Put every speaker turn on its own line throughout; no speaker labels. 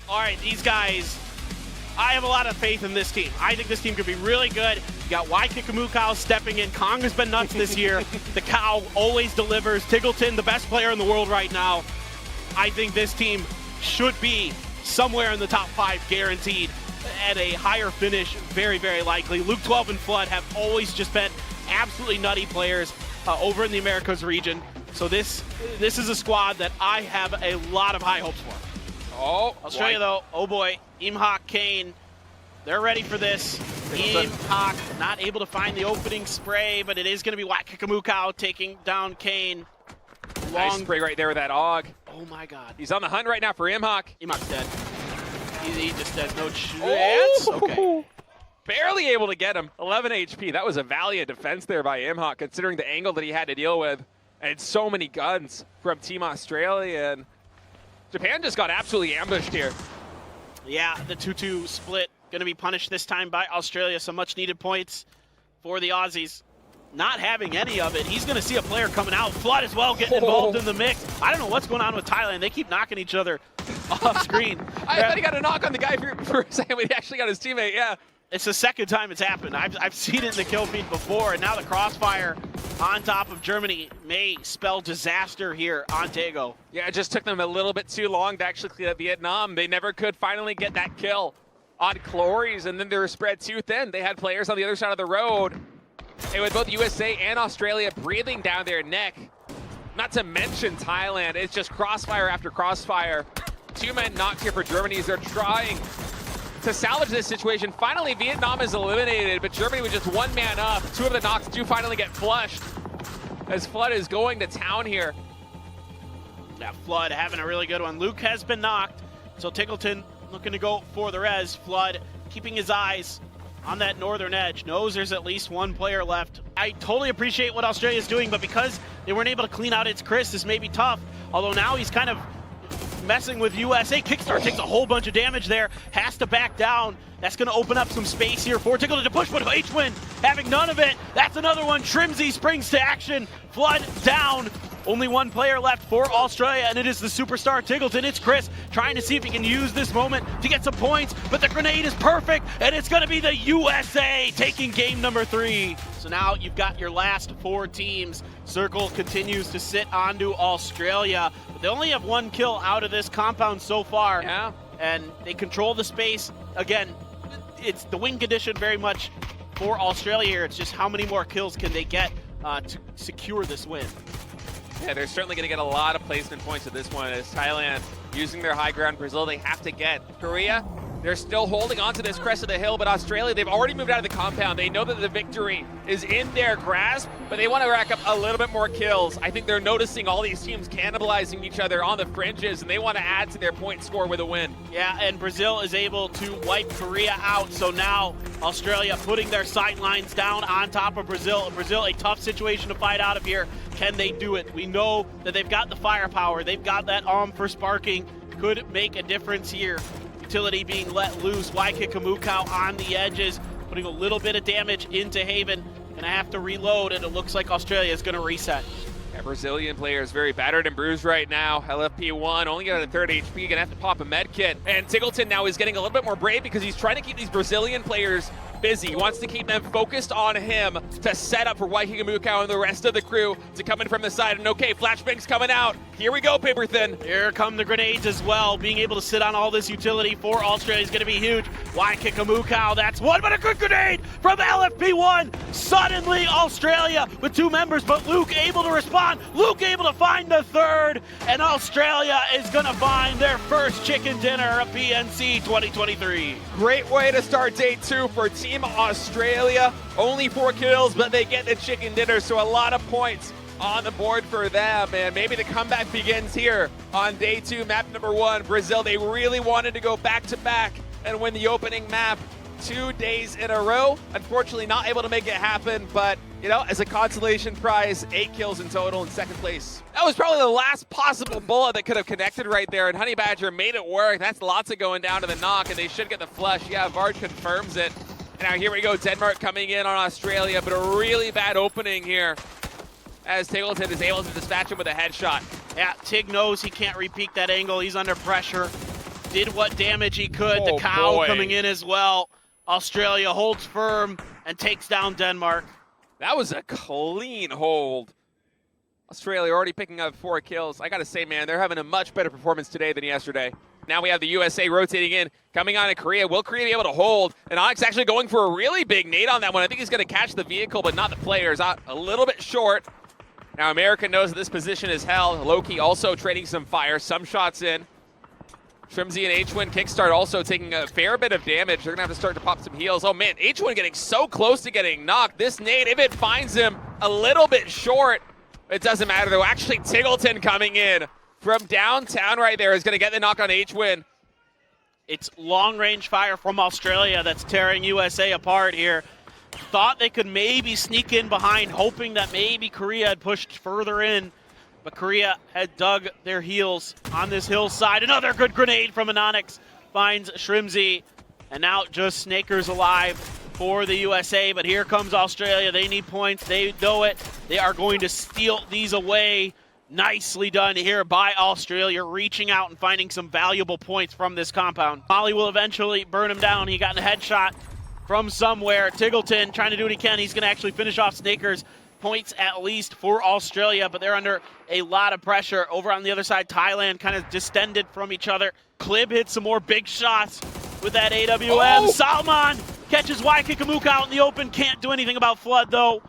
All right, these guys, I have a lot of faith in this team. I think this team could be really good. You got Waikikamukow stepping in. Kong has been nuts this year. The Cow always delivers. Tiggleton, the best player in the world right now. I think this team should be somewhere in the top 5 guaranteed, at a higher finish, very, very likely. Luke 12 and Flood have always just been absolutely nutty players over in the Americas region. So this is a squad that I have a lot of high hopes for.
Oh,
I'll show you though. Oh boy, Imhawk, Kane, they're ready for this. Imhawk not able to find the opening spray, but it is going to be Waikikamukow taking down Kane.
Nice spray right there with that AUG.
Oh my god.
He's on the hunt right now for Imhawk.
Imhawk's dead. He just has no chance. Okay.
Barely able to get him. 11 HP. That was a valiant defense there by Imhawk, considering the angle that he had to deal with. And so many guns from Team Australia. And Japan just got absolutely ambushed here.
Yeah, the 2-2 split going to be punished this time by Australia. Some much needed points for the Aussies. Not having any of it, he's going to see a player coming out. Flood as well getting involved in the mix. I don't know what's going on with Thailand. They keep knocking each other off screen.
I thought he got a knock on the guy for a second, but he actually got his teammate, yeah.
It's the second time it's happened. I've seen it in the kill feed before, and now the crossfire on top of Germany may spell disaster here on Taego.
Yeah, it just took them a little bit too long to actually clear Vietnam. They never could finally get that kill on Clories, and then they were spread too thin. They had players on the other side of the road. And with both USA and Australia breathing down their neck, not to mention Thailand, it's just crossfire after crossfire. 2 men knocked here for Germany as they're trying to salvage this situation. Finally, Vietnam is eliminated, but Germany with just 1 man up. 2 of the knocks do finally get flushed as Flood is going to town here.
Yeah, Flood having a really good one. Luke has been knocked, so Tiggleton looking to go for the res. Flood keeping his eyes on that northern edge, knows there's at least 1 player left. I totally appreciate what Australia's doing, but because they weren't able to clean out its Chris, this may be tough. Although now he's kind of messing with USA. Kickstart takes a whole bunch of damage there, has to back down. That's going to open up some space here for Tiggleton to push, but H-Win having none of it. That's another one. Trimsy springs to action. Flood down. Only 1 player left for Australia, and it is the superstar Tiggleton. It's Chris trying to see if he can use this moment to get some points, but the grenade is perfect, and it's going to be the USA taking game number 3. So now you've got your last 4 teams. Circle continues to sit onto Australia, but they only have 1 kill out of this compound so far.
Yeah.
And they control the space. Again, it's the win condition very much for Australia here. It's just how many more kills can they get to secure this win.
Yeah, they're certainly going to get a lot of placement points at this one as Thailand using their high ground. Brazil, they have to get. Korea, they're still holding on to this crest of the hill, but Australia, they've already moved out of the compound. They know that the victory is in their grasp, but they want to rack up a little bit more kills. I think they're noticing all these teams cannibalizing each other on the fringes, and they want to add to their point score with a win.
Yeah, and Brazil is able to wipe Korea out, so now Australia putting their sight lines down on top of Brazil. Brazil, a tough situation to fight out of here. Can they do it? We know that they've got the firepower. They've got that for sparking. Could make a difference here. Utility being let loose. Waikikamukow on the edges, putting a little bit of damage into Haven. Gonna have to reload, and it looks like Australia is gonna reset.
Yeah, Brazilian player is very battered and bruised right now. LFP1 only got a 3rd HP, gonna have to pop a med kit. And Tiggleton now is getting a little bit more brave because he's trying to keep these Brazilian players busy. He wants to keep them focused on him to set up for Waikikamukow and the rest of the crew to come in from the side. And okay, flashbangs coming out. Here we go, paper thin.
Here come the grenades as well. Being able to sit on all this utility for Australia is going to be huge. Waikikamukow, that's 1, but a good grenade from LFP1. Suddenly, Australia with 2 members, but Luke able to respond. Luke able to find the 3rd, and Australia is going to find their first chicken dinner of PNC 2023.
Great way to start day 2 for Team Australia. Only 4 kills, but they get the chicken dinner, so a lot of points on the board for them, and maybe the comeback begins here on day 2, map number 1. Brazil, they really wanted to go back-to-back and win the opening map 2 days in a row. Unfortunately, not able to make it happen, but, you know, as a consolation prize, 8 kills in total in 2nd place. That was probably the last possible bullet that could have connected right there, and Honey Badger made it work. That's lots of going down to the knock, and they should get the flush. Yeah, Vard confirms it. And now here we go, Denmark coming in on Australia, but a really bad opening here as Tiggleton is able to dispatch him with a headshot.
Yeah, Tig knows he can't repeat that angle. He's under pressure. did what damage he could.
Oh,
the cow
boy.
coming in as well. Australia holds firm and takes down Denmark.
That was a clean hold. Australia already picking up 4 kills. I gotta say, man, they're having a much better performance today than yesterday. Now we have the USA rotating in, coming on to Korea. Will Korea be able to hold? And Onyx actually going for a really big nade on that one. I think he's gonna catch the vehicle, but not the players. Out a little bit short. Now America knows that this position is held. Loki also trading some fire, some shots in. Shrimzy and H-Win Kickstart also taking a fair bit of damage. They're gonna have to start to pop some heals. Oh man, H-Win getting so close to getting knocked. This nade, if it finds him a little bit short, it doesn't matter though. Actually, Tingleton coming in from downtown right there is gonna get the knock on H-Win.
It's long-range fire from Australia that's tearing USA apart here. Thought they could maybe sneak in behind, hoping that maybe Korea had pushed further in, but Korea had dug their heels on this hillside. Another good grenade from Onyx finds Shrimzy, and now just Snakers alive for the USA, but here comes Australia. They need points, they know it. They are going to steal these away. Nicely done here by Australia, reaching out and finding some valuable points from this compound. Molly will eventually burn him down. He got a headshot from somewhere. Tingleton trying to do what he can. He's gonna actually finish off Snakers. Points at least for Australia, but they're under a lot of pressure. Over on the other side, Thailand kind of distended from each other. Klib hits some more big shots with that AWM.
Oh!
Salman catches Waikikamuka out in the open. Can't do anything about Flood though,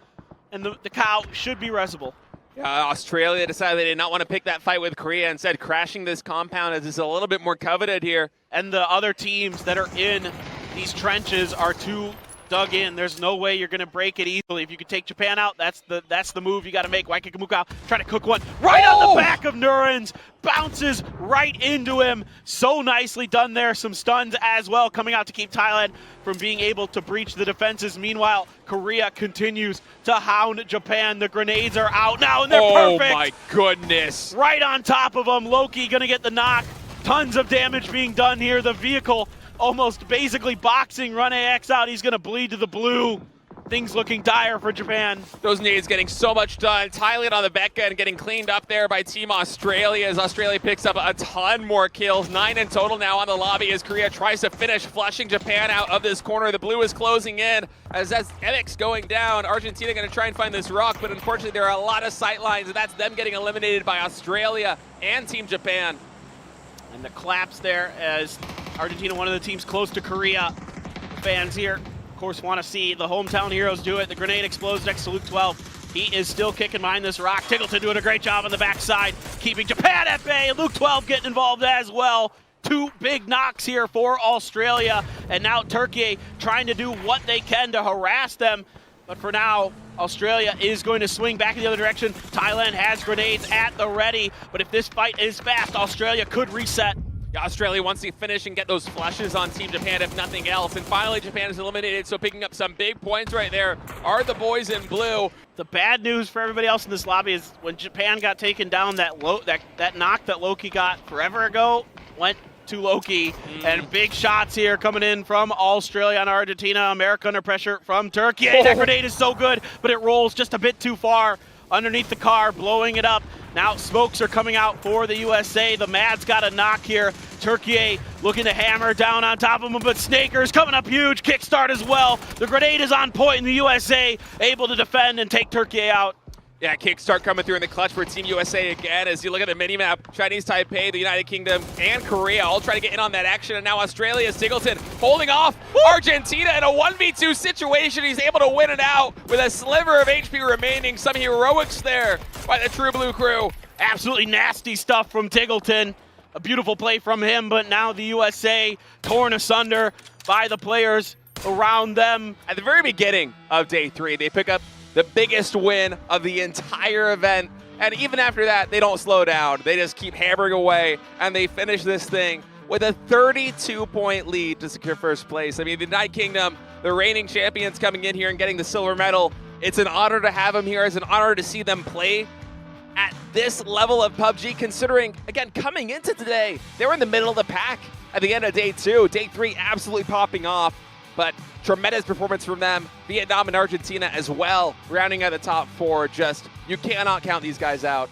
and the cow should be resable.
Yeah, Australia decided they did not want to pick that fight with Korea, instead crashing this compound as it's a little bit more coveted here.
And the other teams that are in these trenches are too dug in. There's no way you're going to break it easily. If you could take Japan out, that's the move you got to make. Waikikamuka trying to cook one right on the back of Nurens. Bounces right into him. So nicely done there. Some stuns as well coming out to keep Thailand from being able to breach the defenses. Meanwhile, Korea continues to hound Japan. The grenades are out now, and they're perfect.
Oh my goodness.
Right on top of him. Loki going to get the knock. Tons of damage being done here. The vehicle almost basically boxing Run AX out. He's going to bleed to the blue. Things looking dire for Japan.
Those nades getting so much done. Thailand on the back end getting cleaned up there by Team Australia as Australia picks up a ton more kills. 9 in total now on the lobby as Korea tries to finish flushing Japan out of this corner. The blue is closing in as that's MX going down. Argentina going to try and find this rock, but unfortunately there are a lot of sight lines, and that's them getting eliminated by Australia and Team Japan.
And the collapse there as Argentina, one of the teams close to Korea. Fans here, of course, want to see the hometown heroes do it. The grenade explodes next to Luke 12. He is still kicking behind this rock. Tingleton doing a great job on the backside, keeping Japan at bay. Luke 12 getting involved as well. 2 big knocks here for Australia. And now Turkey trying to do what they can to harass them. But for now, Australia is going to swing back in the other direction. Thailand has grenades at the ready. But if this fight is fast, Australia could reset.
Yeah, Australia wants to finish and get those flushes on Team Japan, if nothing else. And finally, Japan is eliminated, so picking up some big points right there are the boys in blue.
The bad news for everybody else in this lobby is when Japan got taken down, that knock that Loki got forever ago went to Loki. And big shots here coming in from Australia and Argentina. America under pressure from Turkey. That grenade is so good, but it rolls just a bit too far underneath the car, blowing it up. Now smokes are coming out for the USA. The Mad's got a knock here. Turkey looking to hammer down on top of him, but Snakers coming up huge. Kickstart as well. The grenade is on point, and the USA able to defend and take Turkey out.
Yeah, kickstart coming through in the clutch for Team USA again. As you look at the minimap, Chinese Taipei, the United Kingdom, and Korea all trying to get in on that action. And now Australia, Tingleton holding off Argentina in a 1v2 situation. He's able to win it out with a sliver of HP remaining. Some heroics there by the True Blue crew.
Absolutely nasty stuff from Tingleton. A beautiful play from him, but now the USA torn asunder by the players around them.
At the very beginning of day 3, they pick up the biggest win of the entire event. And even after that, they don't slow down. They just keep hammering away, and they finish this thing with a 32-point lead to secure first place. I mean, the United Kingdom, the reigning champions, coming in here and getting the silver medal. It's an honor to have them here. It's an honor to see them play at this level of PUBG, considering, again, coming into today, they were in the middle of the pack at the end of day 2. Day 3 absolutely popping off. But tremendous performance from them. Vietnam and Argentina as well, rounding out the top 4. Just, you cannot count these guys out.